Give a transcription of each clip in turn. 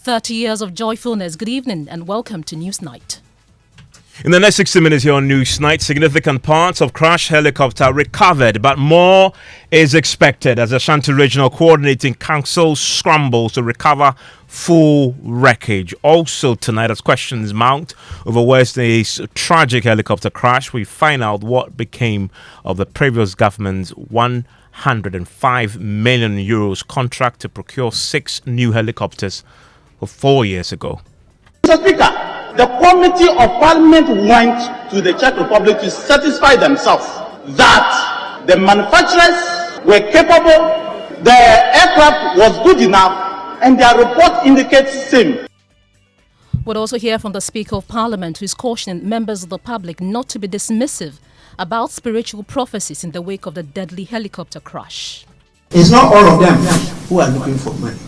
30 years of joyfulness. Good evening and welcome to Newsnight. In the next 60 minutes here on Newsnight, significant parts of crashed helicopter recovered, but more is expected as the Ashanti Regional Coordinating Council scrambles to recover full wreckage. Also tonight, as questions mount over Wednesday's tragic helicopter crash, we find out what became of the previous government's 105 million euros contract to procure 6 new helicopters 4 years ago. Mr. Speaker, the Committee of Parliament went to the Czech Republic to satisfy themselves that the manufacturers were capable, the aircraft was good enough, and their report indicates same. We'll also hear from the Speaker of Parliament, who is cautioning members of the public not to be dismissive about spiritual prophecies in the wake of the deadly helicopter crash. It's not all of them who are looking for money.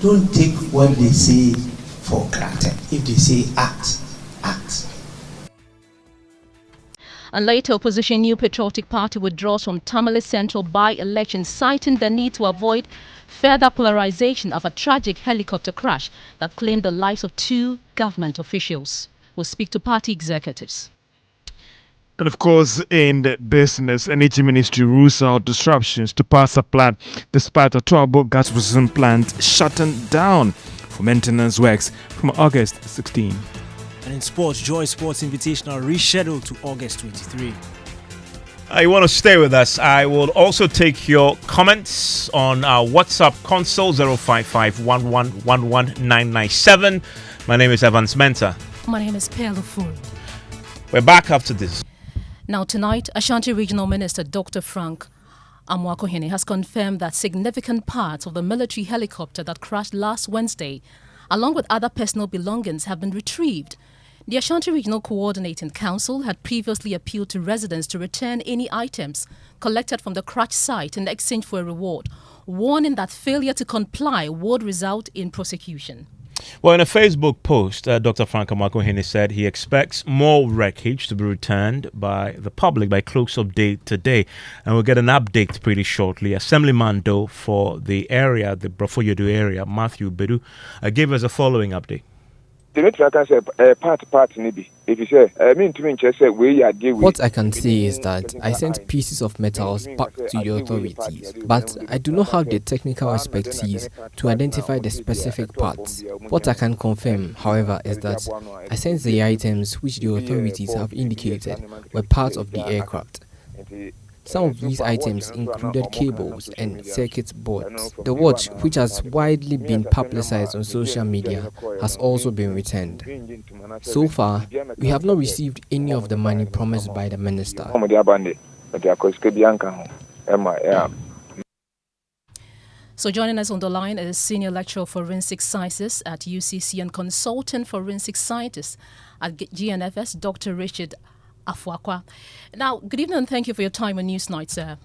Don't take what they say for granted. If they say act, act. And later, opposition New Patriotic Party withdraws from Tamale Central by-election, citing the need to avoid further polarization of a tragic helicopter crash that claimed the lives of 2 government officials. We'll speak to party executives. And of course, in the business, Energy Ministry rules out disruptions to power supply despite a trouble gas processing plant shutting down for maintenance works from August 16. And in sports, Joy Sports Invitational rescheduled to August 23. You want to stay with us? I will also take your comments on our WhatsApp console 05511119997. My name is Evans Menta. My name is Pelo Furu. We're back after this. Now tonight, Ashanti Regional Minister Dr. Frank Amwakohene has confirmed that significant parts of the military helicopter that crashed last Wednesday, along with other personal belongings, have been retrieved. The Ashanti Regional Coordinating Council had previously appealed to residents to return any items collected from the crash site in exchange for a reward, warning that failure to comply would result in prosecution. Well, in a Facebook post, Dr. Frank Amwakohene said he expects more wreckage to be returned by the public by close of day today. And we'll get an update pretty shortly. Assemblyman, though, for the area, the Brofoyodo area, Matthew Bedu, gave us a following update. What I can say is that I sent pieces of metals back to the authorities, but I do not have the technical expertise to identify the specific parts. What I can confirm, however, is that I sent the items which the authorities have indicated were part of the aircraft. Some of these items included cables and circuit boards. The watch, which has widely been publicized on social media, has also been returned. So far, we have not received any of the money promised by the minister. So joining us on the line is Senior Lecturer of Forensic Sciences at UCC and Consultant Forensic Scientist at GNFS, Dr. Richard Afuakwa. Now, good evening and thank you for your time on Newsnight, sir.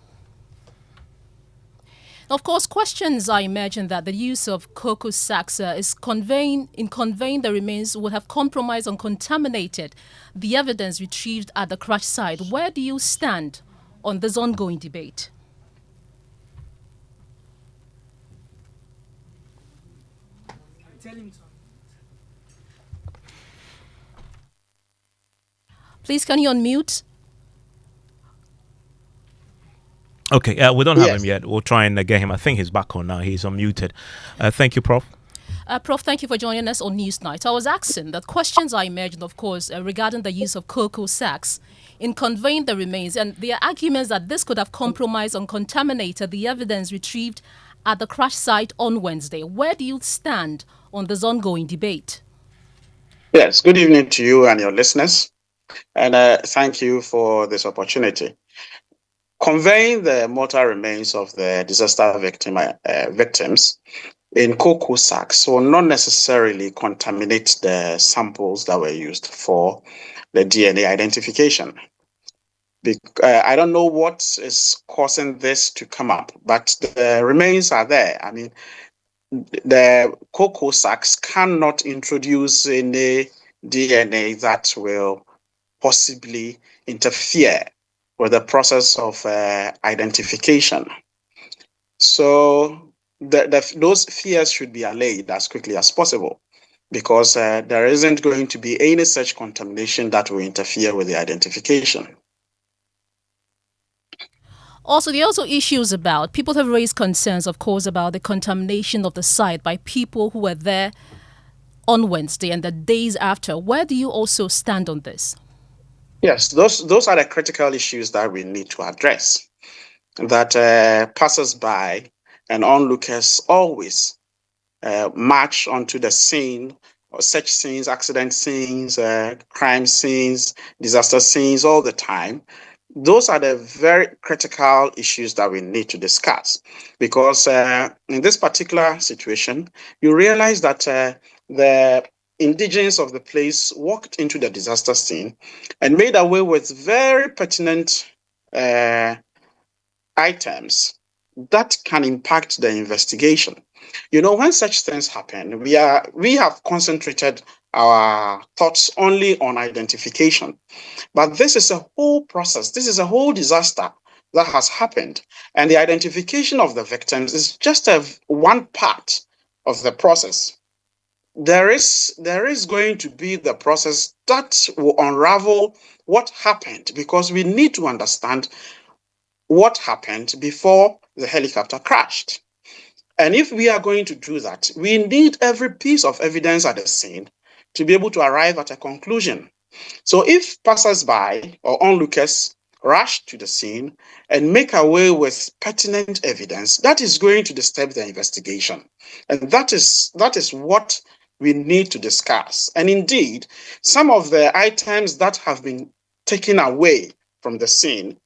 Of course, questions I imagine that the use of cocoa sacks is conveying the remains would have compromised and contaminated the evidence retrieved at the crash site. Where do you stand on this ongoing debate? Please, can you unmute? Okay, we don't have him yet. We'll try and get him. I think he's back on now. He's unmuted. Thank you, Prof. Prof, thank you for joining us on Newsnight. I was asking that questions I imagined, of course, regarding the use of cocoa sacks in conveying the remains, and there are arguments that this could have compromised and contaminated the evidence retrieved at the crash site on Wednesday. Where do you stand on this ongoing debate? Yes, good evening to you and your listeners. And thank you for this opportunity. Conveying the mortal remains of the disaster victims in cocoa sacks will not necessarily contaminate the samples that were used for the DNA identification. I don't know what is causing this to come up, but the remains are there. I mean, the cocoa sacks cannot introduce any DNA that will possibly interfere with the process of identification. So those fears should be allayed as quickly as possible, because there isn't going to be any such contamination that will interfere with the identification. Also, there are also issues about people have raised concerns, of course, about the contamination of the site by people who were there on Wednesday and the days after. Where do you also stand on this? Yes, those are the critical issues that we need to address. That passers-by and onlookers always march onto the scene, or such scenes, accident scenes, crime scenes, disaster scenes all the time. Those are the very critical issues that we need to discuss, because in this particular situation, you realize that the indigenes of the place walked into the disaster scene and made away with very pertinent items that can impact the investigation. You know, when such things happen, we have concentrated our thoughts only on identification. But this is a whole process. This is a whole disaster that has happened. And the identification of the victims is just one part of the process. There is going to be the process that will unravel what happened, because we need to understand what happened before the helicopter crashed. And if we are going to do that, we need every piece of evidence at the scene to be able to arrive at a conclusion. So if passers-by or onlookers rush to the scene and make away with pertinent evidence, that is going to disturb the investigation. And that is what we need to discuss. And indeed, some of the items that have been taken away from the scene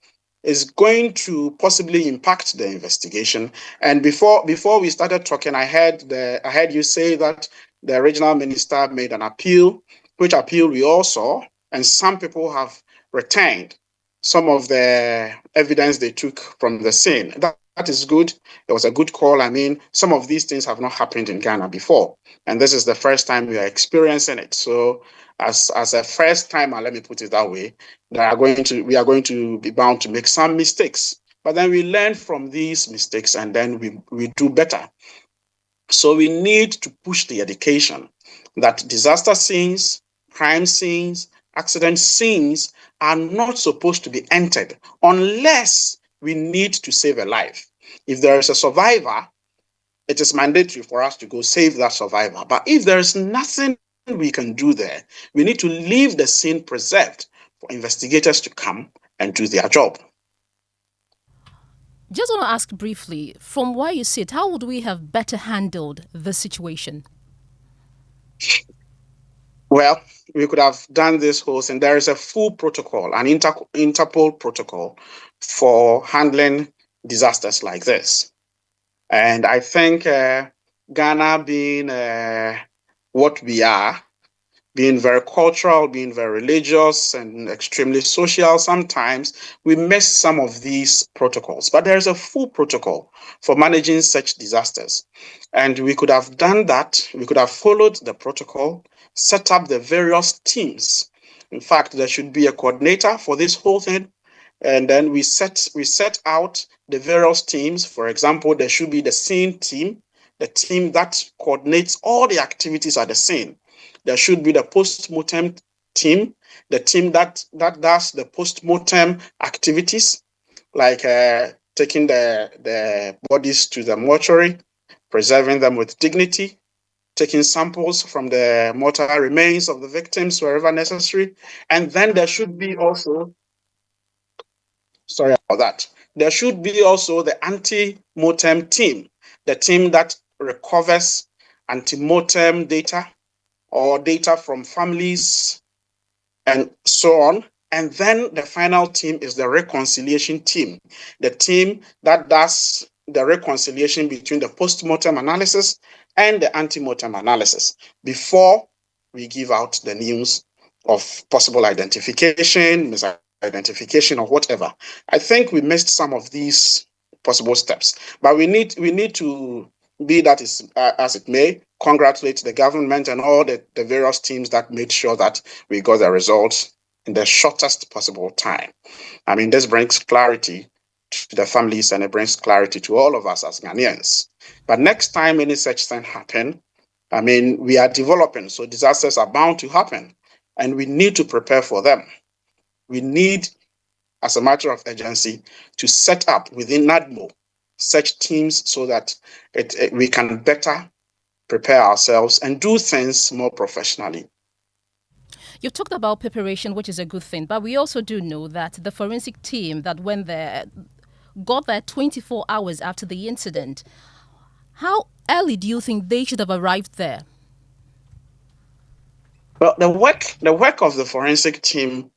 is going to possibly impact the investigation. And before we started talking, I heard you say that the original minister made an appeal, which appeal we all saw, and some people have retained some of the evidence they took from the scene. That is good. It was a good call. I mean, some of these things have not happened in Ghana before, and this is the first time we are experiencing it. So as a first timer, let me put it that way, we are going to be bound to make some mistakes. But then we learn from these mistakes, and then we do better. So we need to push the education that disaster scenes, crime scenes, accident scenes are not supposed to be entered unless we need to save a life. If there is a survivor, it is mandatory for us to go save that survivor. But if there is nothing we can do there, we need to leave the scene preserved for investigators to come and do their job. Just want to ask briefly, from where you sit, how would we have better handled the situation? Well, we could have done this whole thing. There is a full protocol, an Interpol protocol for handling disasters like this. And I think Ghana being what we are, being very cultural, being very religious, and extremely social, sometimes we miss some of these protocols. But there is a full protocol for managing such disasters. And we could have done that. We could have followed the protocol, set up the various teams. In fact, there should be a coordinator for this whole thing. And then we set out the various teams. For example, there should be the scene team, the team that coordinates all the activities at the scene. There should be the post-mortem team, the team that does the post-mortem activities, like taking the bodies to the mortuary, preserving them with dignity, taking samples from the mortal remains of the victims wherever necessary. And then there should be also, sorry about that, there should be also the anti-mortem team, the team that recovers anti-mortem data or data from families and so on. And then the final team is the reconciliation team, the team that does the reconciliation between the post-mortem analysis and the ante-mortem analysis before we give out the news of possible identification, misidentification, or whatever. I think we missed some of these possible steps, but we need to, be that is as it may, congratulate the government and all the various teams that made sure that we got the results in the shortest possible time. I mean, this brings clarity to the families and it brings clarity to all of us as Ghanaians. But next time any such thing happen, I mean, we are developing, so disasters are bound to happen, and we need to prepare for them. We need, as a matter of urgency, to set up within NADMO such teams so that we can better prepare ourselves and do things more professionally. You've talked about preparation, which is a good thing, but we also do know that the forensic team that went there got there 24 hours after the incident. How early do you think they should have arrived there? Well, the work of the forensic team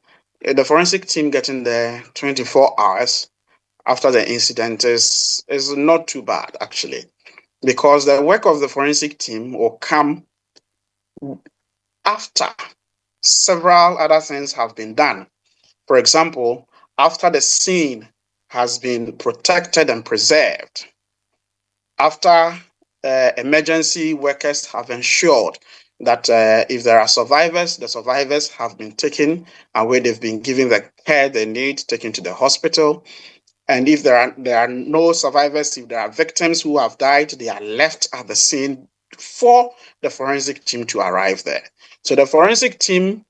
getting there 24 hours after the incident is not too bad, actually, because the work of the forensic team will come after several other things have been done. For example, after the scene has been protected and preserved, after emergency workers have ensured that if there are survivors, the survivors have been taken away, they've been given the care they need, taken to the hospital. And if there are no survivors, if there are victims who have died, they are left at the scene for the forensic team to arrive there. So the forensic team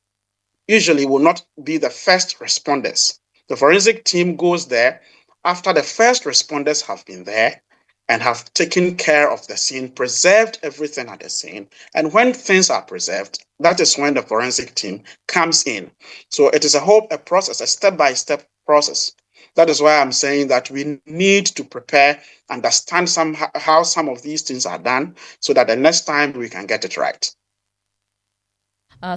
usually will not be the first responders. The forensic team goes there after the first responders have been there and have taken care of the scene, preserved everything at the scene. And when things are preserved, that is when the forensic team comes in. So it is a process, a step-by-step process. That is why I'm saying that we need to prepare, understand how some of these things are done so that the next time we can get it right.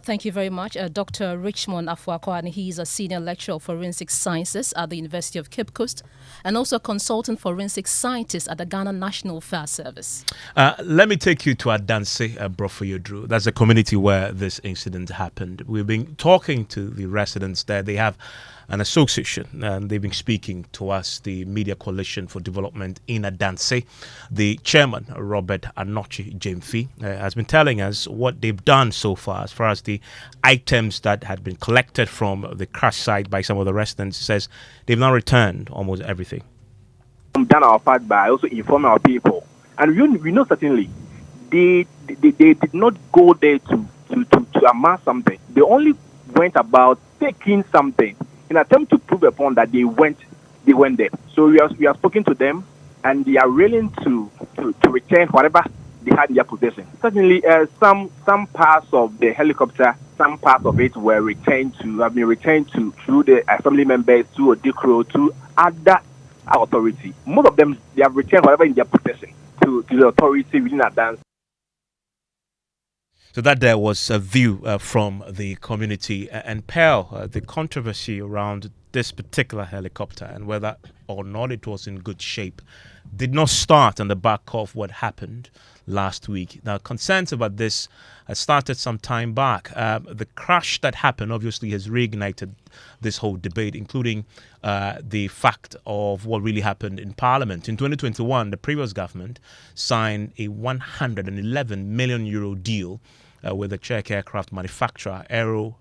Thank you very much. Dr. Richmond Afuako, and he is a senior lecturer of forensic sciences at the University of Cape Coast and also a consultant forensic scientist at the Ghana National Fire Service. Let me take you to Adansi, Brofuyodru. That's a community where this incident happened. We've been talking to the residents there. They have an association, and they've been speaking to us, the Media Coalition for Development in Adansi. The chairman, Robert Anochi Jemfi, has been telling us what they've done so far as the items that had been collected from the crash site by some of the residents. He says they've now returned almost everything. We've done our part by also informing our people. And we know certainly they did not go there to amass something. They only went about taking something in an attempt to prove upon that they went there. So we are speaking to them, and they are willing to return whatever they had in their possession. Certainly, some parts of the helicopter, some parts of it have been returned to through the family members, to Odikro, to other authority. Most of them, they have returned whatever in their possession to the authority within Adansi. So that there was a view from the community. And Pearl, the controversy around this particular helicopter and whether or not it was in good shape did not start on the back of what happened last week. Now, concerns about this started some time back. The crash that happened obviously has reignited this whole debate, including the fact of what really happened in Parliament. In 2021, the previous government signed a 111 million euro deal with the Czech aircraft manufacturer Aero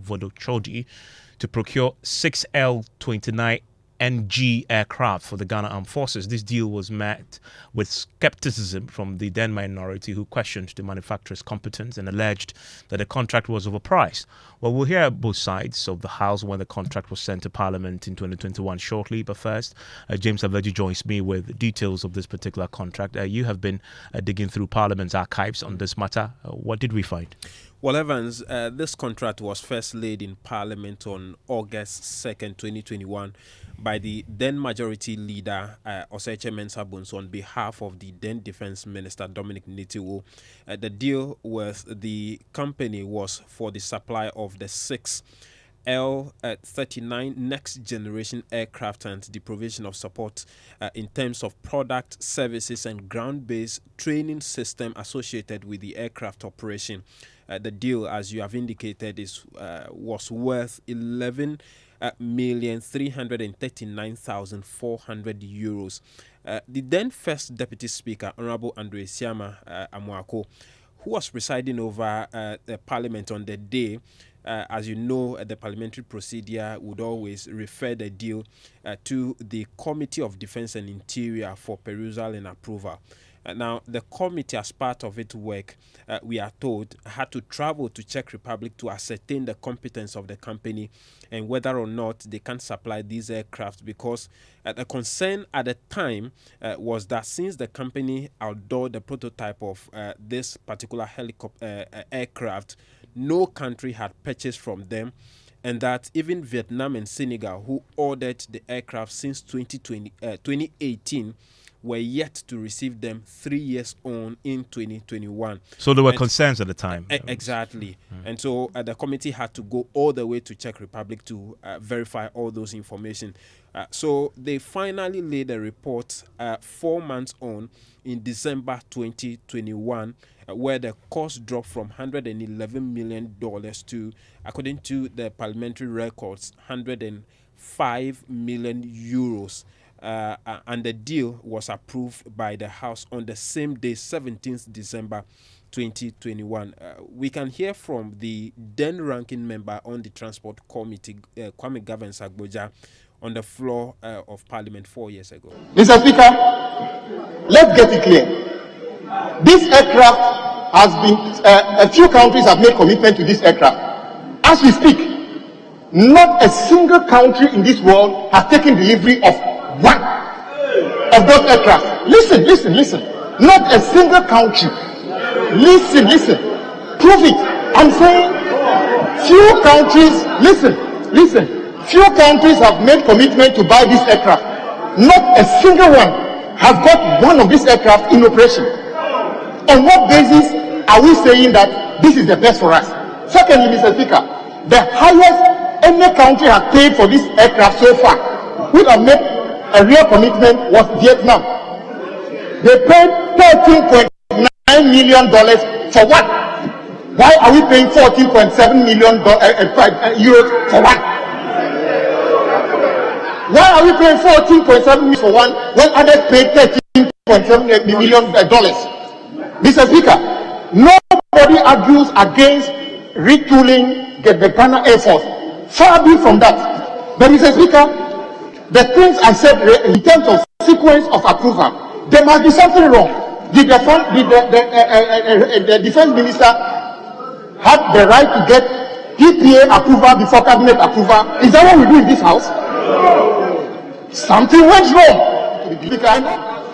Vodochody to procure 6 L-29NG aircraft for the Ghana Armed Forces. This deal was met with skepticism from the then minority, who questioned the manufacturer's competence and alleged that the contract was overpriced. Well, we'll hear both sides of the House when the contract was sent to Parliament in 2021 shortly. But first, James Aveji joins me with details of this particular contract. You have been digging through Parliament's archives on this matter. What did we find? Well, Evans, this contract was first laid in Parliament on August 2nd, 2021 by the then Majority Leader, Oseche Mensah Bonsu, on behalf of the then Defense Minister, Dominic Nitiwo. The deal with the company was for the supply of the 6 L-39 next generation aircraft and the provision of support in terms of product, services and ground-based training system associated with the aircraft operation. The deal, as you have indicated, was worth 11,339,400 euros. The then First Deputy Speaker, Honorable Andre Siama Amuako, who was presiding over the Parliament on the day, as you know, the parliamentary procedure would always refer the deal to the Committee of Defense and Interior for perusal and approval. Now, the committee, as part of its work, we are told, had to travel to Czech Republic to ascertain the competence of the company and whether or not they can supply these aircraft, because the concern at the time was that since the company outdoored the prototype of this particular helicopter aircraft, no country had purchased from them, and that even Vietnam and Senegal, who ordered the aircraft since 2018, were yet to receive them 3 years on in 2021. So there were concerns at the time. Exactly. And so the committee had to go all the way to Czech Republic to verify all those information. So they finally laid a report 4 months on in December 2021, where the cost dropped from $111 million to, according to the parliamentary records, 105 million euros. And the deal was approved by the House on the same day, 17th December 2021. We can hear from the then ranking member on the Transport Committee, Kwame Gavin Sagboja, on the floor of Parliament 4 years ago. Mr. Speaker, let's get it clear. This aircraft has been, a few countries have made commitment to this aircraft. As we speak, not a single country in this world has taken delivery of one of those aircraft. Listen. Not a single country. Listen. Prove it. I'm saying few countries, listen. Few countries have made commitment to buy this aircraft. Not a single one has got one of these aircraft in operation. On what basis are we saying that this is the best for us? Secondly, Mr. Speaker, the highest any country has paid for this aircraft so far, which have made a real commitment, was Vietnam. They paid $13.9 million for what? Why are we paying $14.7 million euros for what? Why are we paying $14.7 million for one when others paid $13.7 million? Mr. Speaker, nobody argues against retooling the Ghana Air Force. Far be from that. But Mr. Speaker, the things I said in terms of sequence of approval, there must be something wrong. Did the defense minister have the right to get PPA approval before cabinet approval? Is that what we do in this house? Something went wrong.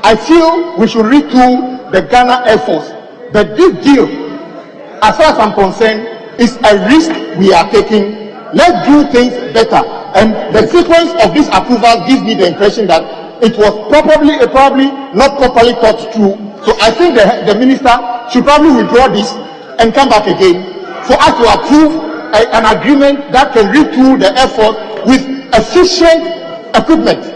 I feel we should retool the Ghana Air Force. But this deal, as far as I'm concerned, is a risk we are taking. Let's do things better. And the sequence of this approval gives me the impression that it was probably not properly thought through. So I think the minister should probably withdraw this and come back again for us to approve an agreement that can retool the Air Force with efficient equipment.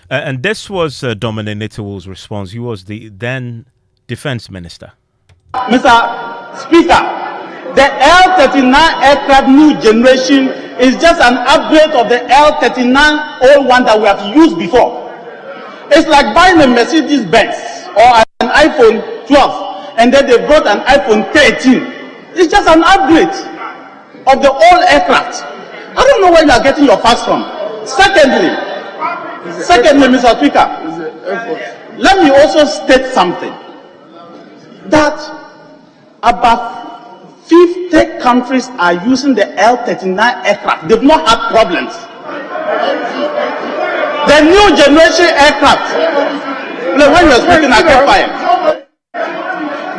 And this was Dominic Nitowu's response. He was the then defense minister. Mr. Speaker, the L-39 aircraft new generation is just an upgrade of the L-39 old one that we have used before. It's like buying a Mercedes Benz or an iPhone 12 and then they brought an iPhone 13. It's just an upgrade of the old aircraft. I don't know where you are getting your facts from. Secondly, Mr. Speaker, let me also state something. That about 50 countries are using the L-39 aircraft. They've not had problems. The new generation aircraft, when you are speaking, I kept quiet.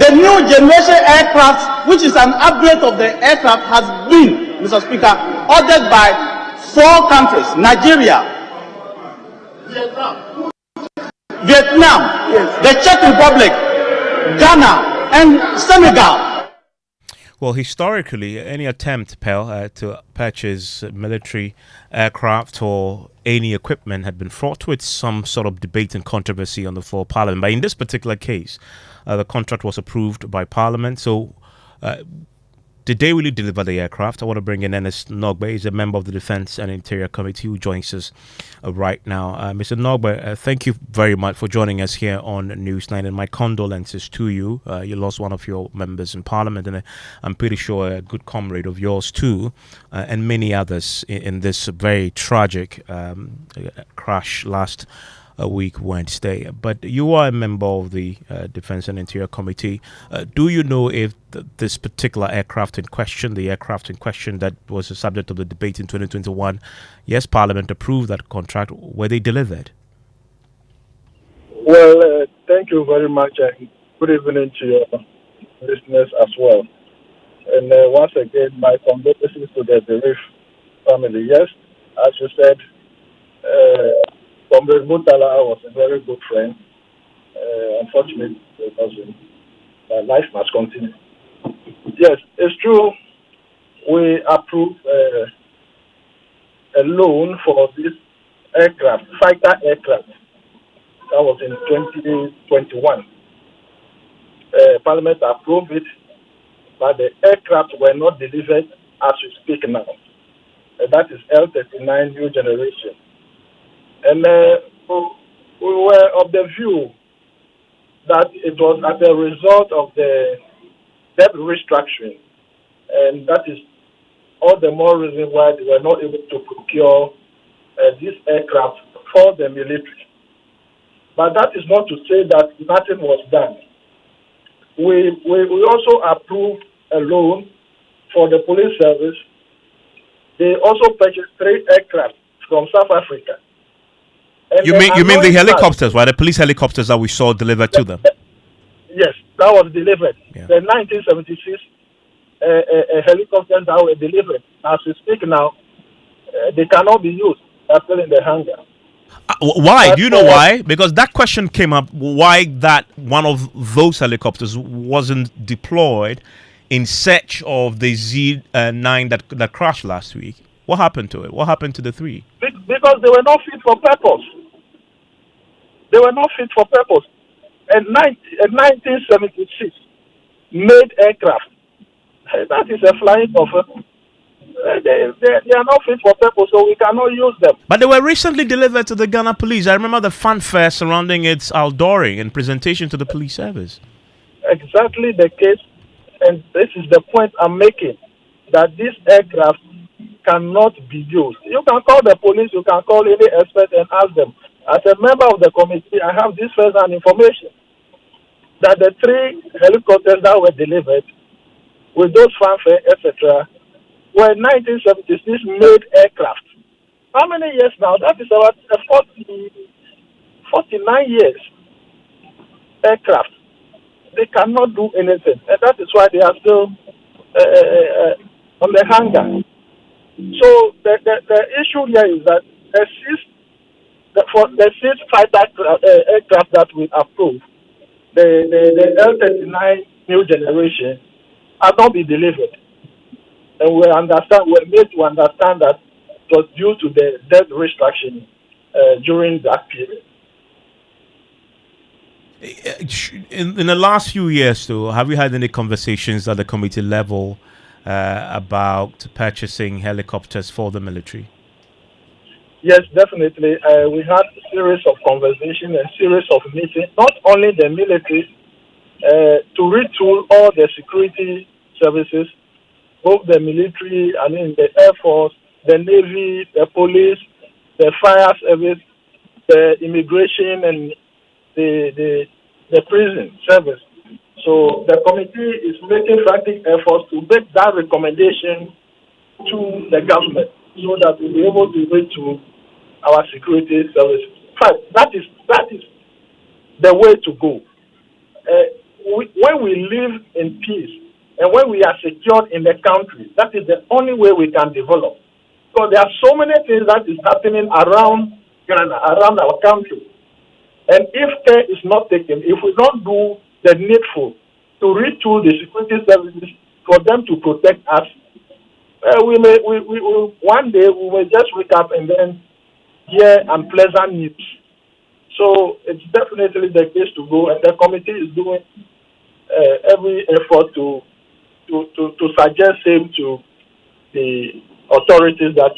The new generation aircraft, which is an upgrade of the aircraft, has been, Mr. Speaker, ordered by 4 countries: Nigeria, Vietnam, the Czech Republic, Ghana, and Senegal. Well, historically, any attempt, to purchase military aircraft or any equipment had been fraught with some sort of debate and controversy on the floor of Parliament. But in this particular case, the contract was approved by Parliament. So did they really deliver the aircraft? I want to bring in Ernest Nogbe. He's a member of the Defense and Interior Committee who joins us right now. Mr. Nogbe, thank you very much for joining us here on Newsnight, and my condolences to you. You lost one of your members in Parliament, and I'm pretty sure a good comrade of yours too, and many others in this very tragic crash last week Wednesday. But you are a member of the Defense and Interior Committee. Do you know if this particular aircraft in question, the aircraft in question that was the subject of the debate in 2021, yes, Parliament approved that contract, were they delivered? Well, thank you very much, and good evening to your listeners as well. And once again, my condolences to the bereaved family. Yes, as you said, Comrade Mutala was a very good friend. Unfortunately, but life must continue. Yes, it's true. We approved a loan for this aircraft, fighter aircraft. That was in 2021. Parliament approved it, but the aircraft were not delivered as we speak now. That is L-39 new generation. And we were of the view that it was as a result of the debt restructuring, and that is all the more reason why they were not able to procure this aircraft for the military. But that is not to say that nothing was done. We also approved a loan for the police service. They also purchased 3 aircraft from South Africa. And You mean the helicopters, right? The police helicopters that we saw delivered to them? Yes, that was delivered. Yeah. The 1976 helicopters that were delivered. As we speak now, they cannot be used. They're still in the hangar. Why? Do you know why? Because that question came up. Why that one of those helicopters wasn't deployed in search of the Z9 that crashed last week? What happened to it? What happened to the 3? Because they were not fit for purpose. They were not fit for purpose. And 1976 made aircraft. That is a flying offer. They are not fit for purpose, so we cannot use them. But they were recently delivered to the Ghana police. I remember the fanfare surrounding its outdooring and presentation to the police service. Exactly the case, and this is the point I'm making, that this aircraft cannot be used. You can call the police, you can call any expert and ask them. As a member of the committee, I have this first-hand information that the 3 helicopters that were delivered with those fanfare, etc., were 1976 made aircraft. How many years now? That is about 49 years aircraft. They cannot do anything, and that is why they are still on the hangar. So the issue here is that for the 6 fighter aircraft that we approved, the L-39 new generation has not been delivered. And we're made to understand that it was due to the debt restructuring during that period. In the last few years, though, have you had any conversations at the committee level about purchasing helicopters for the military? Yes, definitely. We had a series of conversations and series of meetings, not only the military, to retool all the security services, both the military, the Air Force, the Navy, the police, the fire service, the immigration, and the prison service. So the committee is making frantic efforts to make that recommendation to the government so that we'll be able to reach to our security services. In fact, that is the way to go. When we live in peace and when we are secured in the country, that is the only way we can develop. So there are so many things that is happening around Ghana, around our country. And if care is not taken, if we don't do the needful to retool the security services for them to protect us, one day we will just wake up and then hear unpleasant news. So it's definitely the case to go, and the committee is doing every effort to to suggest same to the authorities that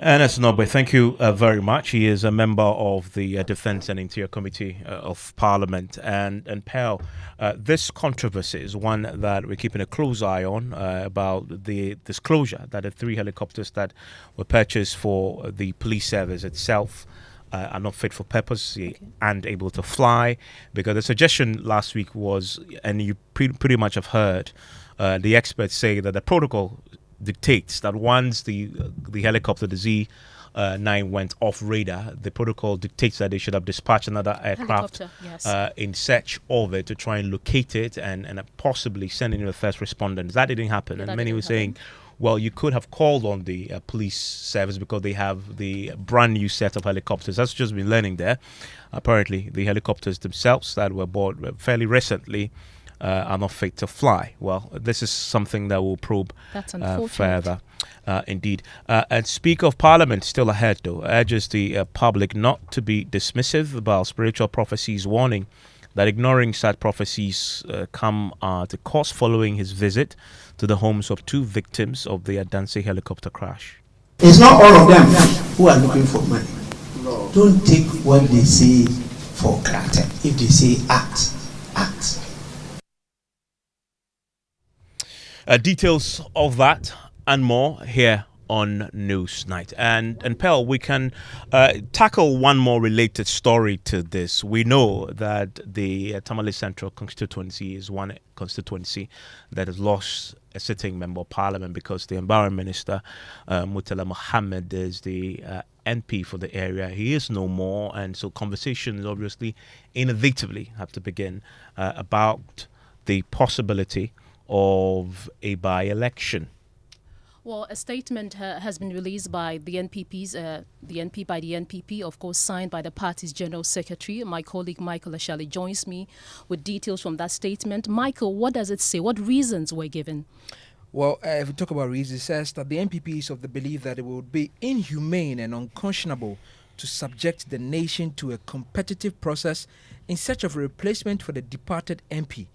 Ernest Nobe, thank you very much. He is a member of the Defence and Interior Committee of Parliament. And Pearl, this controversy is one that we're keeping a close eye on about the disclosure that the 3 helicopters that were purchased for the police service itself are not fit for purpose and able to fly. Because the suggestion last week was, and you pretty much have heard the experts say that the protocol dictates that once the helicopter, the Z9, went off radar, the protocol dictates that they should have dispatched another aircraft in search of it to try and locate it and possibly send in the first responders. That didn't happen. And many were saying, well, you could have called on the police service because they have the brand new set of helicopters. That's just been learning there. Apparently, the helicopters themselves that were bought fairly recently are not fit to fly. Well, this is something that we'll probe further. Indeed. And Speaker of Parliament, still ahead though, urges the public not to be dismissive about spiritual prophecies, warning that ignoring such prophecies come at a cost following his visit to the homes of 2 victims of the Adansi helicopter crash. It's not all of them who are looking for money. No. Don't take what they say for granted. If they say act, act. Details of that and more here on Newsnight. And Pearl, we can tackle one more related story to this. We know that the Tamale Central constituency is one constituency that has lost a sitting member of parliament because the Environment Minister, Murtala Mohammed, is the NP for the area. He is no more, and so conversations obviously inevitably have to begin about the possibility of a by-election. Well, a statement has been released by the NPP, of course, signed by the party's General Secretary. My colleague Michael Ashali joins me with details from that statement. Michael, what does it say? What reasons were given? Well, if we talk about reasons, it says that the NPP is of the belief that it would be inhumane and unconscionable to subject the nation to a competitive process in search of a replacement for the departed MP.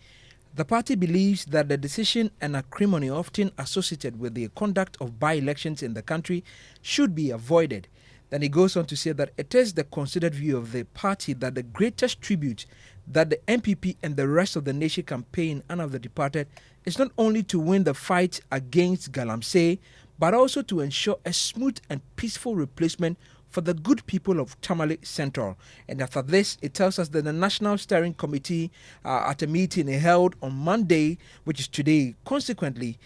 The party believes that the decision and acrimony often associated with the conduct of by-elections in the country should be avoided. Then he goes on to say that it is the considered view of the party that the greatest tribute that the NPP and the rest of the nation can pay in honor of the departed is not only to win the fight against Galamsey, but also to ensure a smooth and peaceful replacement for the good people of Tamale Central. And after this, it tells us that the National Steering Committee at a meeting held on Monday, which is today, consequently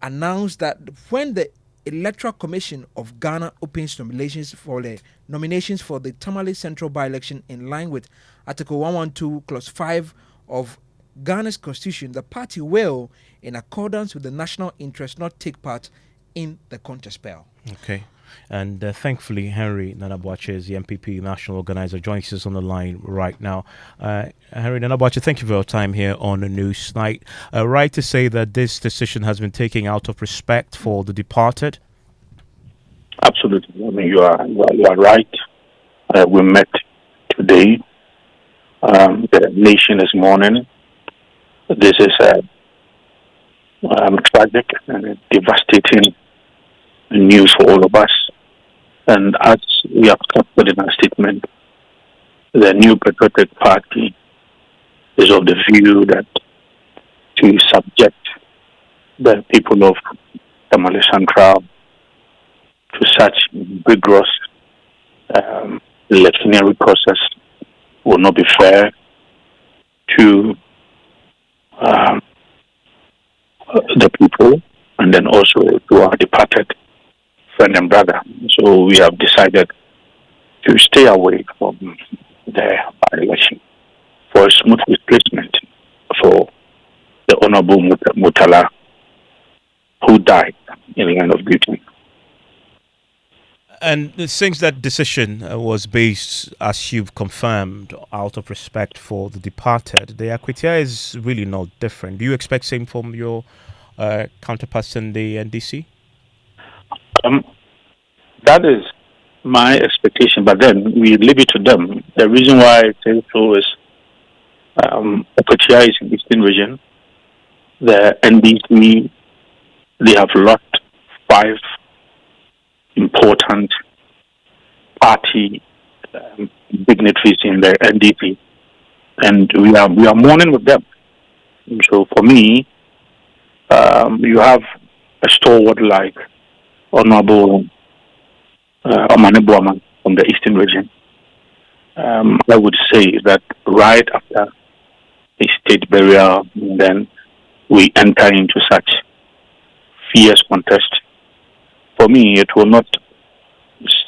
announced that when the Electoral Commission of Ghana opens nominations for the Tamale Central by-election in line with Article 112, Clause 5 of Ghana's Constitution, the party will, in accordance with the national interest, not take part in the contest. Okay. And thankfully, Henry Nanabuache is the NPP national organizer, joins us on the line right now. Henry Nanabuache, thank you for your time here on the Newsnight. Right to say that this decision has been taken out of respect for the departed? Absolutely. I mean, you are right. We met today. The nation is mourning. This is tragic and devastating news for all of us. And as we have put in our statement, the New Patriotic Party is of the view that to subject the people of Tamale Central to such rigorous electionary process will not be fair to the people and then also to our departed friend and brother. So we have decided to stay away from the by-election for a smooth replacement for the Honorable Murtala, who died in the line of duty. And since that decision was based, as you've confirmed, out of respect for the departed, the Akwitia is really not different. Do you expect same from your counterparts in the NDC? That is my expectation, but then we leave it to them. The reason why I say so is Okochia is in the Eastern region. The NDC, they have lost 5 important party dignitaries in the NDP, and we are mourning with them. So for me, you have a stalwart like Honorable Omane Boaman from the Eastern region. I would say that right after a state burial, then we enter into such fierce contest. For me, it will not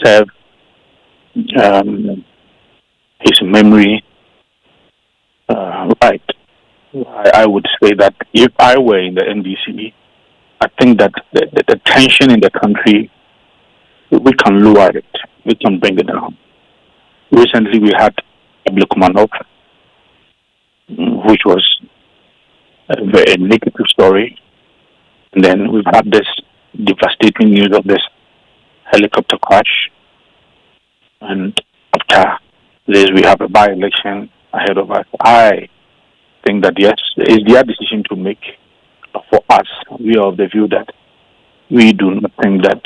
serve his memory right. I would say that if I were in the NDC, I think that the tension in the country, we can lower it. We can bring it down. Recently, we had Abdulkumanov, which was a very negative story. And then we've had this devastating news of this helicopter crash. And after this, we have a by-election ahead of us. I think that, yes, it's their decision to make. For us, we are of the view that we do not think that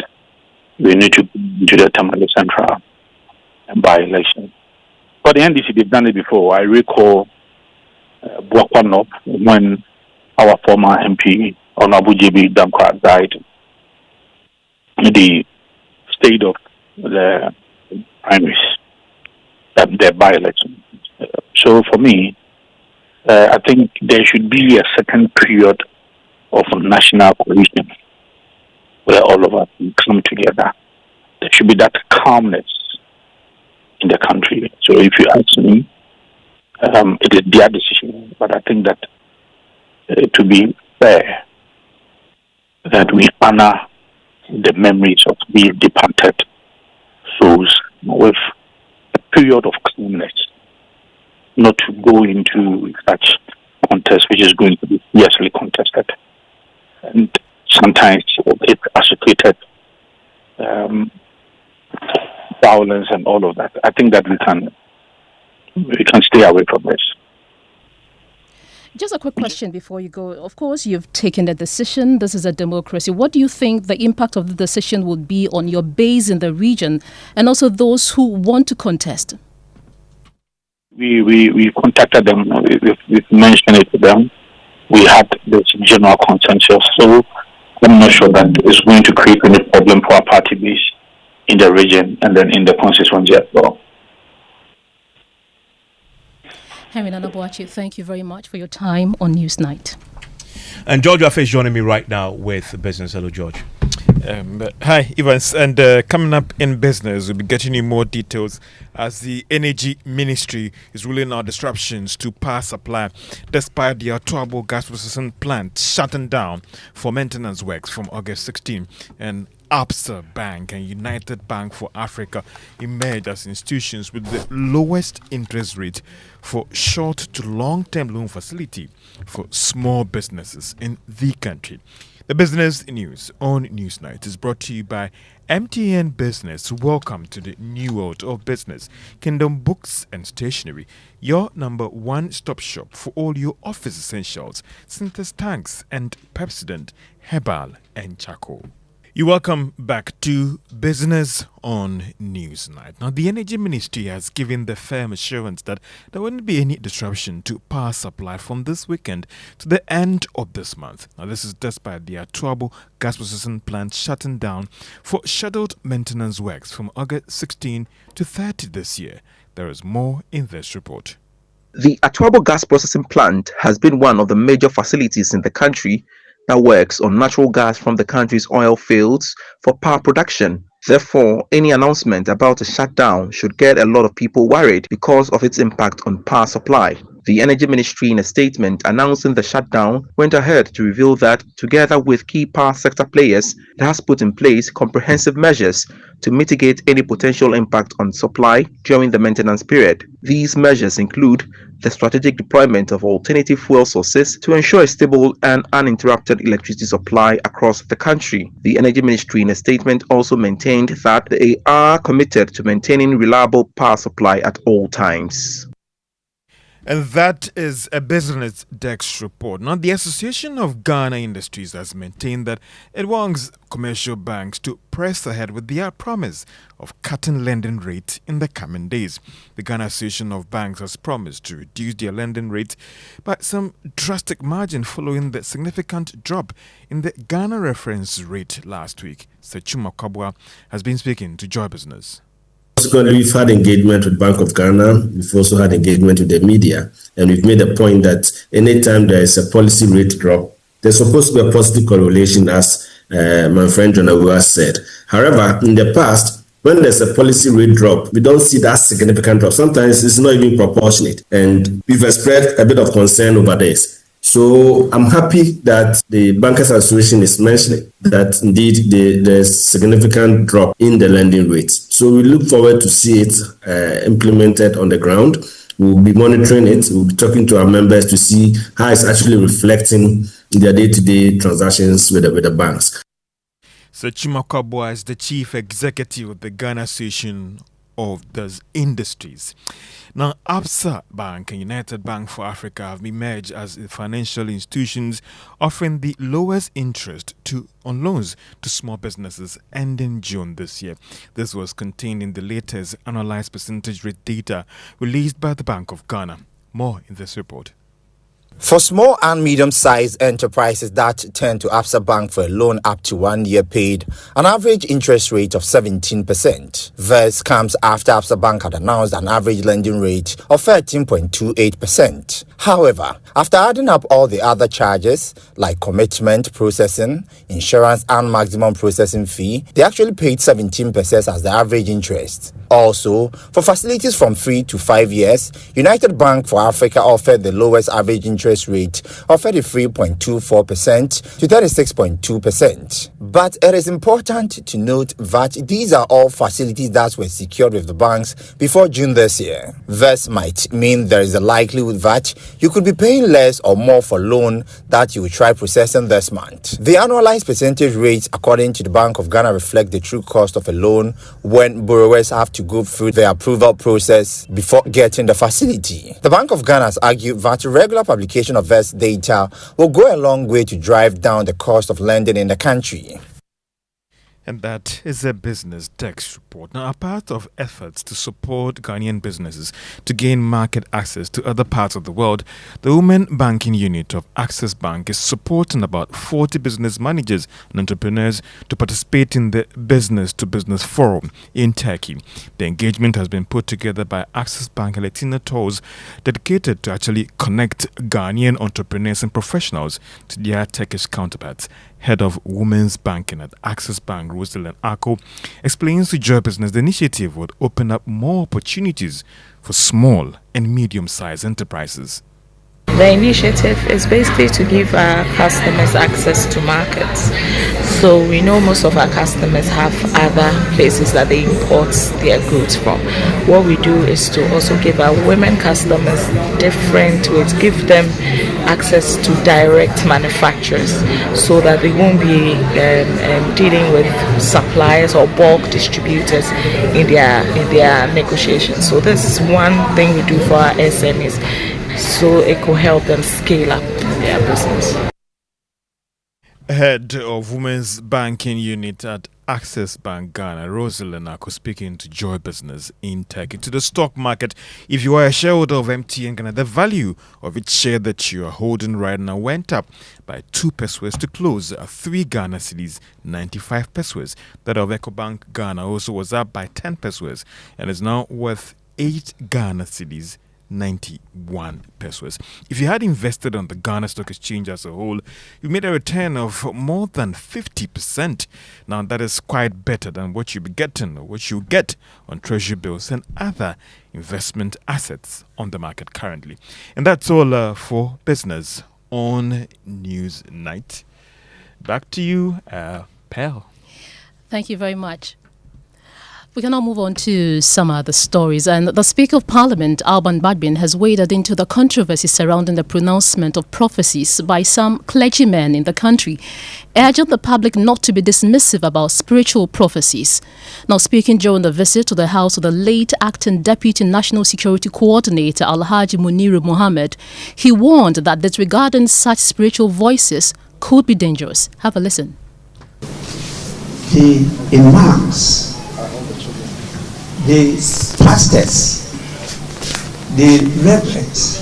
we need to do the Tamale Central by-election. For the NDC, they've done it before. I recall Bwakwano, when our former MP, Honorable JB Damkwa, died. The state of the primaries, the by-election. So for me, I think there should be a certain period of national cohesion where all of us can come together. There should be that calmness in the country. So if you ask me, it is their decision. But I think that to be fair, that we honor the memories of the departed souls with a period of calmness, not to go into such contest which is going to be fiercely contested. And sometimes it's associated violence and all of that. I think that we can stay away from this. Just a quick question before you go. Of course, you've taken a decision. This is a democracy. What do you think the impact of the decision would be on your base in the region and also those who want to contest? We contacted them. We've mentioned it to them. We had this general consensus. So I'm not sure that it's going to create any problem for our party base in the region and then in the constituency as well. Henry Nanabuachi, thank you very much for your time on Newsnight. And George Affe is joining me right now with business. Hello, George. Hi, Evans. And coming up in business, we'll be getting you more details as the Energy Ministry is ruling out disruptions to power supply despite the Atuabo gas processing plant shutting down for maintenance works from August 16. And Absa Bank and United Bank for Africa emerged as institutions with the lowest interest rate for short to long-term loan facility for small businesses in the country. The business news on Newsnight is brought to you by MTN Business. Welcome to the new world of business. Kingdom Books and Stationery, your number one stop shop for all your office essentials, Synthesis tanks and Pepsodent, Herbal and Charcoal. You welcome back to Business on Newsnight. Now, the Energy Ministry has given the firm assurance that there won't be any disruption to power supply from this weekend to the end of this month. Now, this is despite the Atuabo gas processing plant shutting down for scheduled maintenance works from August 16 to 30 this year. There is more in this report. The Atuabo gas processing plant has been one of the major facilities in the country that works on natural gas from the country's oil fields for power production. Therefore, any announcement about a shutdown should get a lot of people worried because of its impact on power supply. The Energy Ministry, in a statement announcing the shutdown, went ahead to reveal that, together with key power sector players, it has put in place comprehensive measures to mitigate any potential impact on supply during the maintenance period. These measures include the strategic deployment of alternative fuel sources to ensure a stable and uninterrupted electricity supply across the country. The Energy Ministry, in a statement, also maintained that they are committed to maintaining reliable power supply at all times. And that is a Business Desk report. Now, the Association of Ghana Industries has maintained that it wants commercial banks to press ahead with their promise of cutting lending rates in the coming days. The Ghana Association of Banks has promised to reduce their lending rates by some drastic margin following the significant drop in the Ghana reference rate last week. Sechuma Kabwa has been speaking to Joy Business. Subsequently, we've had engagement with Bank of Ghana. We've also had engagement with the media. And we've made a point that anytime there is a policy rate drop, there's supposed to be a positive correlation, as my friend John Awuah said. However, in the past, when there's a policy rate drop, we don't see that significant drop. Sometimes it's not even proportionate. And we've expressed a bit of concern over this. So I'm happy that the Bankers Association is mentioning that indeed there's significant drop in the lending rates. So we look forward to see it implemented on the ground. We'll be monitoring it. We'll be talking to our members to see how it's actually reflecting in their day-to-day transactions with the banks. So Chimakabwa is the chief executive of the Ghana Association of those industries. Now, Absa Bank and United Bank for Africa have been merged as financial institutions offering the lowest interest on loans to small businesses ending June this year. This was contained in the latest annualized percentage rate data released by the Bank of Ghana. More in this report. For small and medium-sized enterprises that turn to Absa Bank for a loan up to 1 year paid an average interest rate of 17%. This comes after Absa Bank had announced an average lending rate of 13.28%. However, after adding up all the other charges like commitment, processing, insurance and maximum processing fee, they actually paid 17% as the average interest. Also, for facilities from 3 to 5 years, United Bank for Africa offered the lowest average interest rate of 33.24% to 36.2%. But it is important to note that these are all facilities that were secured with the banks before June this year. This might mean there is a likelihood that you could be paying less or more for loan that you will try processing this month. The annualized percentage rates, according to the Bank of Ghana, reflect the true cost of a loan when borrowers have to go through the approval process before getting the facility. The Bank of Ghana has argued that regular publication of this data will go a long way to drive down the cost of lending in the country. And that is a Business Desk report. Now, a part of efforts to support Ghanaian businesses to gain market access to other parts of the world, the Women Banking Unit of Access Bank is supporting about 40 business managers and entrepreneurs to participate in the Business to Business Forum in Turkey. The engagement has been put together by Access Bank and Latina Tours, dedicated to actually connect Ghanaian entrepreneurs and professionals to their Turkish counterparts. Head of Women's Banking at Access Bank, Rosalind Ako, explains to Joy Business the initiative would open up more opportunities for small and medium-sized enterprises. The initiative is basically to give our customers access to markets. So we know most of our customers have other places that they import their goods from. What we do is to also give our women customers different ways, give them access to direct manufacturers so that they won't be dealing with suppliers or bulk distributors in their negotiations. So this is one thing we do for our SMEs, so it could help them scale up their business. Head of Women's Banking Unit at Access Bank Ghana, Rosalind Ako, speaking to Joy Business in Turkey. To the stock market, if you are a shareholder of MTN Ghana, the value of its share that you are holding right now went up by 2 pesos to close at 3 Ghana cedis, 95 pesos. That of EcoBank Ghana also was up by 10 pesos and is now worth 8 Ghana cedis, 91 pesos. If you had invested on the Ghana Stock Exchange as a whole, you made a return of more than 50%. Now, that is quite better than what you'll be getting or what you get on treasury bills and other investment assets on the market currently. And that's all for business on News Night. Back to you, Pearl. Thank you very much. We can now move on to some other stories. And the Speaker of Parliament, Alban Badbin, has waded into the controversy surrounding the pronouncement of prophecies by some clergymen in the country, urging the public not to be dismissive about spiritual prophecies. Now, speaking during the visit to the house of the late acting Deputy National Security Coordinator, Alhaji Muniru Mohammed, he warned that disregarding such spiritual voices could be dangerous. Have a listen. The imams, the pastors, the reverends,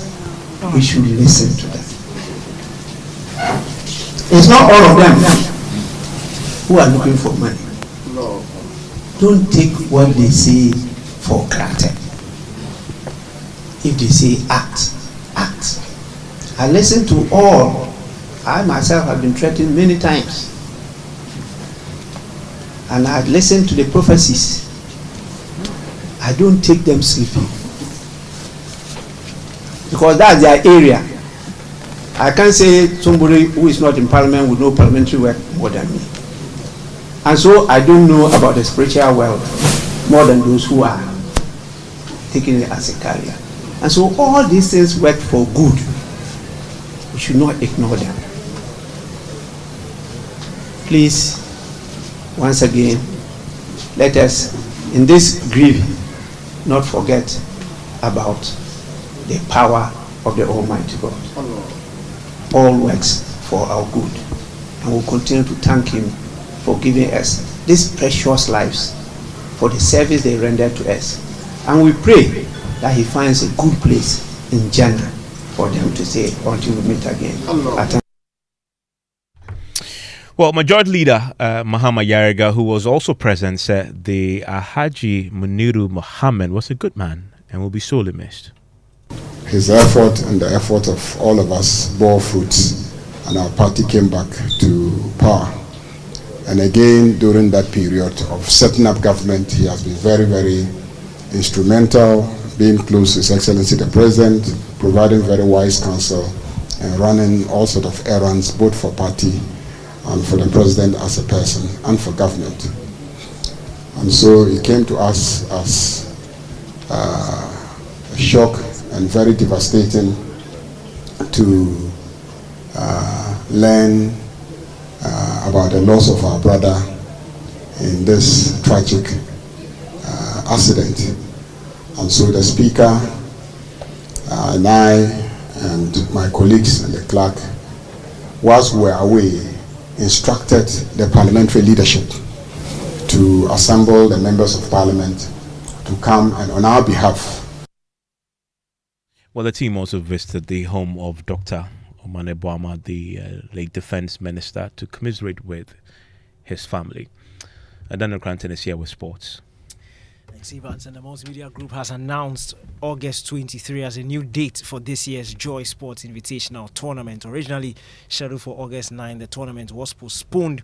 we should listen to them. It's not all of them who are looking for money. Don't take what they say for granted. If they say act, act. I listen to all. I myself have been threatened many times. And I listen to the prophecies. I don't take them sleeping. Because that's their area. I can't say somebody who is not in parliament would know parliamentary work more than me. And so I don't know about the spiritual world more than those who are taking it as a career. And so all these things work for good. We should not ignore them. Please, once again, let us, in this grief, not forget about the power of the Almighty God. All works for our good. And we'll continue to thank Him for giving us these precious lives, for the service they rendered to us. And we pray that He finds a good place in Jannah for them to stay until we meet again. Well, Majority Leader Mahama Yariga, who was also present, said the Haji Muniru Muhammad was a good man and will be sorely missed. His effort and the effort of all of us bore fruits, and our party came back to power. And again, during that period of setting up government, he has been very, very instrumental, being close to His Excellency the President, providing very wise counsel, and running all sorts of errands, both for party and for the President as a person, and for government. And so it came to us as a shock and very devastating to learn about the loss of our brother in this tragic accident. And so the Speaker and I and my colleagues and the clerk, whilst we were away, instructed the parliamentary leadership to assemble the members of parliament to come and on our behalf. Well, the team also visited the home of Dr. Omane Boama, the late defense minister, to commiserate with his family. Daniel Cranton is here with sports. Thanks, Evans. And the Multimedia Group has announced August 23 as a new date for this year's Joy Sports Invitational Tournament. Originally scheduled for August 9, the tournament was postponed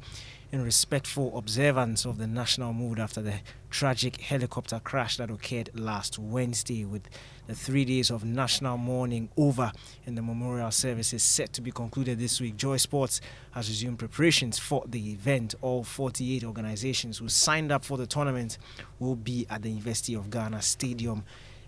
in respectful observance of the national mood after the tragic helicopter crash that occurred last Wednesday. With the 3 days of national mourning over and the memorial services set to be concluded this week, Joy Sports has resumed preparations for the event. All 48 organizations who signed up for the tournament will be at the University of Ghana Stadium,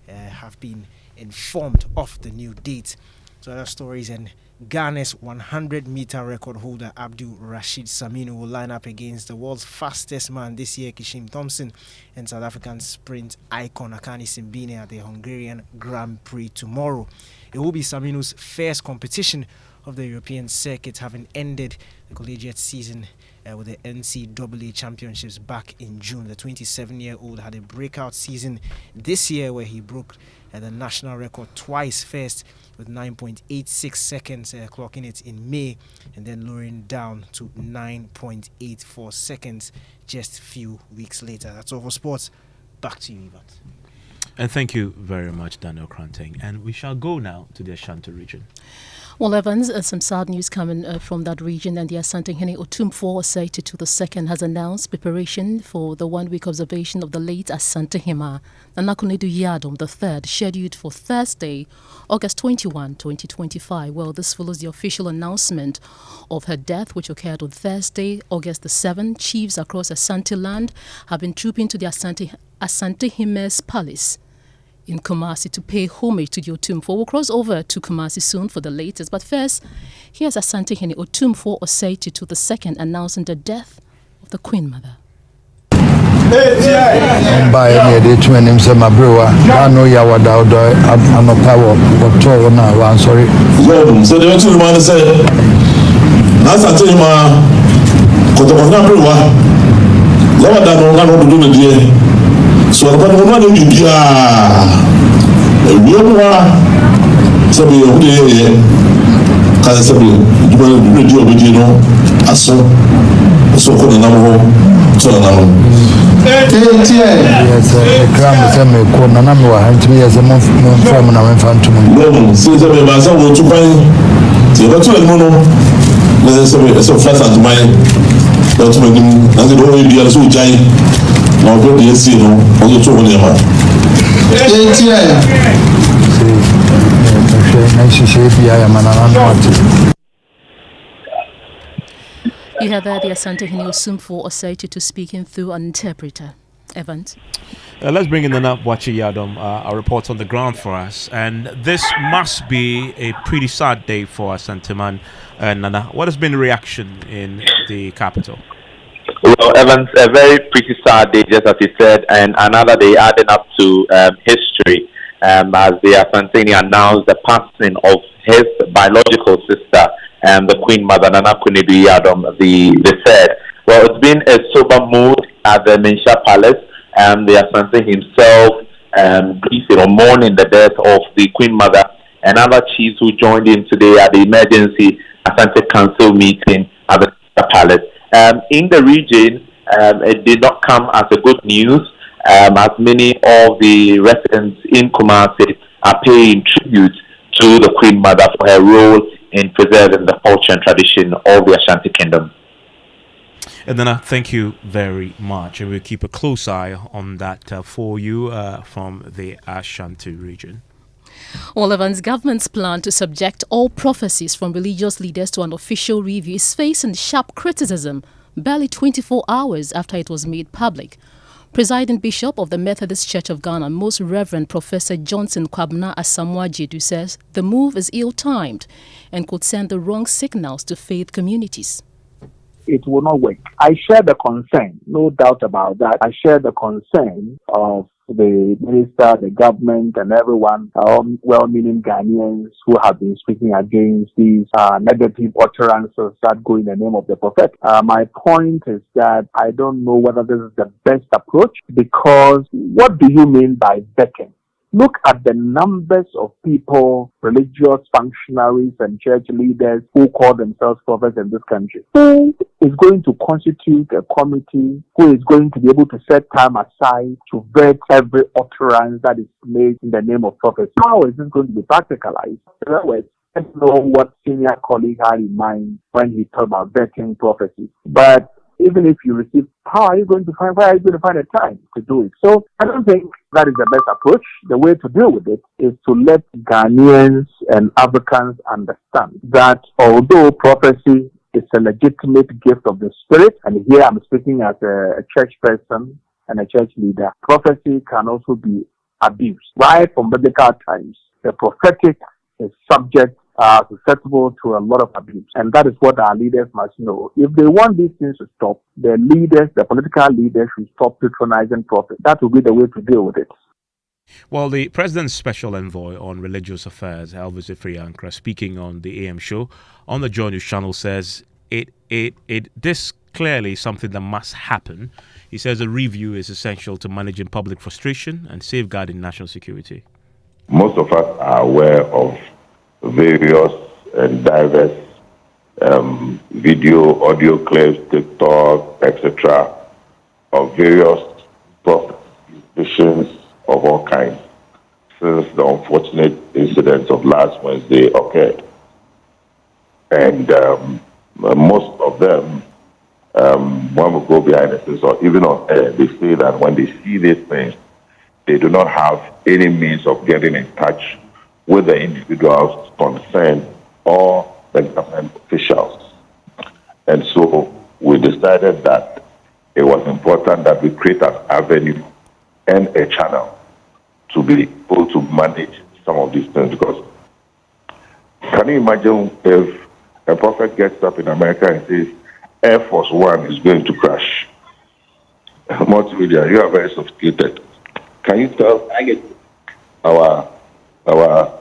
have been informed of the new date. So other stories, and Ghana's 100-meter record holder Abdul Rashid Saminu will line up against the world's fastest man this year, Kishim Thompson, and South African sprint icon Akani Simbine at the Hungarian Grand Prix tomorrow. It will be Saminu's first competition of the European circuit, having ended the collegiate season with the NCAA championships back in June. The 27-year-old had a breakout season this year where he broke the national record twice, first with 9.86 seconds, clocking it in May, and then lowering down to 9.84 seconds just a few weeks later. That's all for sports. Back to you, Evans. And thank you very much, Daniel Cranting. And we shall go now to the Ashanti region. Well, Evans, some sad news coming from that region, and the Asante Queen Otumfuo Osei II has announced preparation for the one-week observation of the late Asante Hima Nanakunedu Yadom III, scheduled for Thursday, August 21, 2025. Well, this follows the official announcement of her death, which occurred on Thursday, August the 7th. Chiefs across Asante land have been trooping to the Asante Hima's palace in Kumasi to pay homage to the Otumfuo. We'll cross over to Kumasi soon for the latest, but first, here's Asante Queen Otumfuo Osei II announcing the death of the Queen Mother. So I don't know if you are a real one. So we can say you do original as so called number so now. Yes, crime is a corner number and to me as a month from an infant to me. Since I was able to buy the mono, let's say so fast at mine. That's when I said, oh, you are so giant. Now go to see no only two only man. You have the Asante Queen Otumfuo Osei II speaking through an interpreter. Evans. Let's bring in the Wachi Yadom, a report on the ground for us. And this must be a pretty sad day for Asante man. Nana, what has been the reaction in the capital? Well, Evans, a very pretty sad day, just as he said, and another day adding up to history as the Asante announced the passing of his biological sister, the Queen Mother, Nanakunedu Yadom, the third. Well, it's been a sober mood at the Mensha Palace, and the Asante himself grieving or mourning the death of the Queen Mother, and other chiefs who joined him today at the emergency Asante Council meeting at the Palace. In the region, it did not come as a good news, as many of the residents in Kumasi are paying tribute to the Queen Mother for her role in preserving the culture and tradition of the Ashanti Kingdom. And then thank you very much, and we'll keep a close eye on that for you from the Ashanti region. Well, Evans' government's plan to subject all prophecies from religious leaders to an official review is facing sharp criticism barely 24 hours after it was made public. Presiding Bishop of the Methodist Church of Ghana, Most Reverend Professor Johnson Kwabena Asamoah Jedu, says the move is ill-timed and could send the wrong signals to faith communities. It will not work. I share the concern, no doubt about that. I share the concern of the minister, the government, and everyone, well-meaning Ghanaians who have been speaking against these negative utterances that go in the name of the prophet. My point is that I don't know whether this is the best approach, because what do you mean by vetting? Look at the numbers of people, religious functionaries and church leaders who call themselves prophets in this country. Who is going to constitute a committee who is going to be able to set time aside to vet every utterance that is made in the name of prophecy? How is this going to be practicalized? In other words, I don't know what senior colleague had in mind when he talked about vetting prophecy. But even if you receive, where are you going to find a time to do it? So I don't think that is the best approach. The way to deal with it is to let Ghanaians and Africans understand that although prophecy is a legitimate gift of the Spirit, and here I'm speaking as a church person and a church leader, prophecy can also be abused. Right from biblical times, the prophetic is subject susceptible to a lot of abuse. And that is what our leaders must know. If they want these things to stop, the leaders, the political leaders, should stop patronizing prophets. That will be the way to deal with it. Well, the President's Special Envoy on Religious Affairs, Elvis Ifriankra, speaking on the AM show on the JoyNews channel, says this clearly something that must happen. He says a review is essential to managing public frustration and safeguarding national security. Most of us are aware of various and diverse video, audio clips, TikTok, etc., of various propositions of all kinds since the unfortunate incident of last Wednesday occurred. And most of them, when we go behind the scenes or even on air, they say that when they see these things, they do not have any means of getting in touch with the individuals concerned or the government officials. And so we decided that it was important that we create an avenue and a channel to be able to manage some of these things. Because can you imagine if a prophet gets up in America and says, Air Force One is going to crash? Multimedia, you are very sophisticated. Can you tell our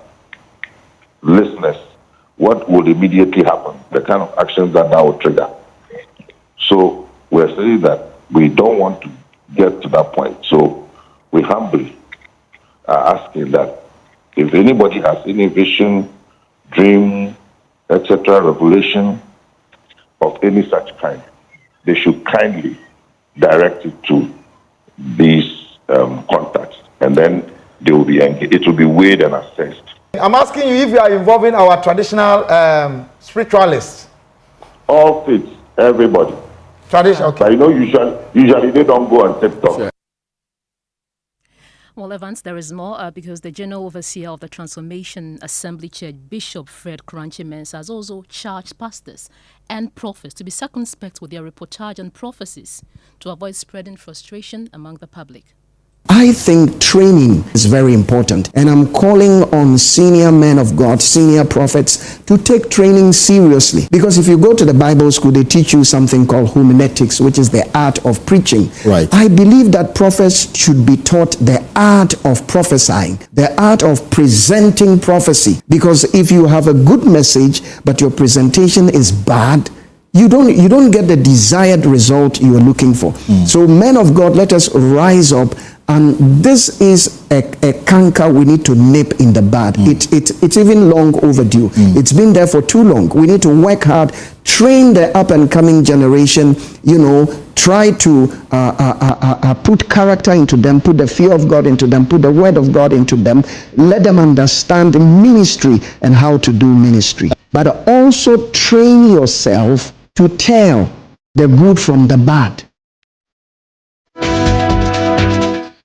listeners what would immediately happen, the kind of actions that would trigger? So we're saying that we don't want to get to that point. So we humbly are asking that if anybody has any vision, dream, etc., revelation of any such kind, they should kindly direct it to these contacts, and then they will be engaged. It will be weighed and assessed. I'm asking you if you are involving our traditional spiritualists. All faiths, everybody. Tradition, okay. But you know, usually they don't go on TikTok. Sure. Well, Evans, there is more because the General Overseer of the Transformation Assembly Church, Bishop Fred Kranchi-Mensah, has also charged pastors and prophets to be circumspect with their reportage and prophecies to avoid spreading frustration among the public. I think training is very important, and I'm calling on senior men of God, senior prophets, to take training seriously. Because if you go to the Bible school, they teach you something called homiletics, which is the art of preaching. Right. I believe that prophets should be taught the art of prophesying, the art of presenting prophecy. Because if you have a good message, but your presentation is bad, you don't get the desired result you are looking for. So men of God, let us rise up. And this is a canker we need to nip in the bud. It's even long overdue. It's been there for too long. We need to work hard, train the up and coming generation, try to put character into them, put the fear of God into them, put the word of God into them, let them understand ministry and how to do ministry. But also train yourself to tell the good from the bad.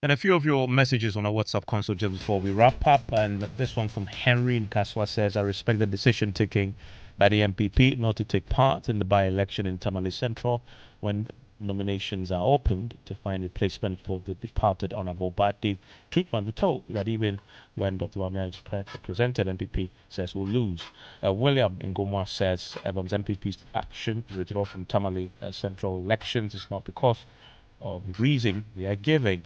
And a few of your messages on our WhatsApp console just before we wrap up. And this one from Henry in Kaswa says, I respect the decision taken by the NPP not to take part in the by-election in Tamale Central when nominations are opened to find a replacement for the departed Honorable Badi Treatment. We're told that even when Dr. Wamia is presented, NPP says we'll lose. William Ngoma says Evans MPP's action to withdraw from Tamale Central elections is not because of the reason they are giving.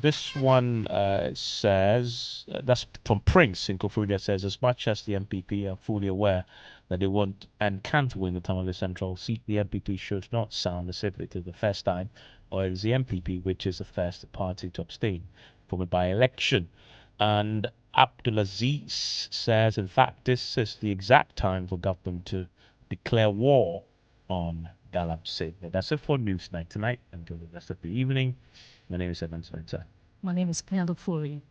This one says, that's from Prince in Kofuria, says, as much as the MPP are fully aware that they want and can't win the Tamale Central seat, the MPP should not sound as if it is the first time, or it is the MPP which is the first party to abstain from a by-election. And Abdulaziz says, in fact, this is the exact time for government to declare war on Galamsey. That's it for News Night tonight. Until the rest of the evening. My name is Evan Spencer. My name is Penelope Furi.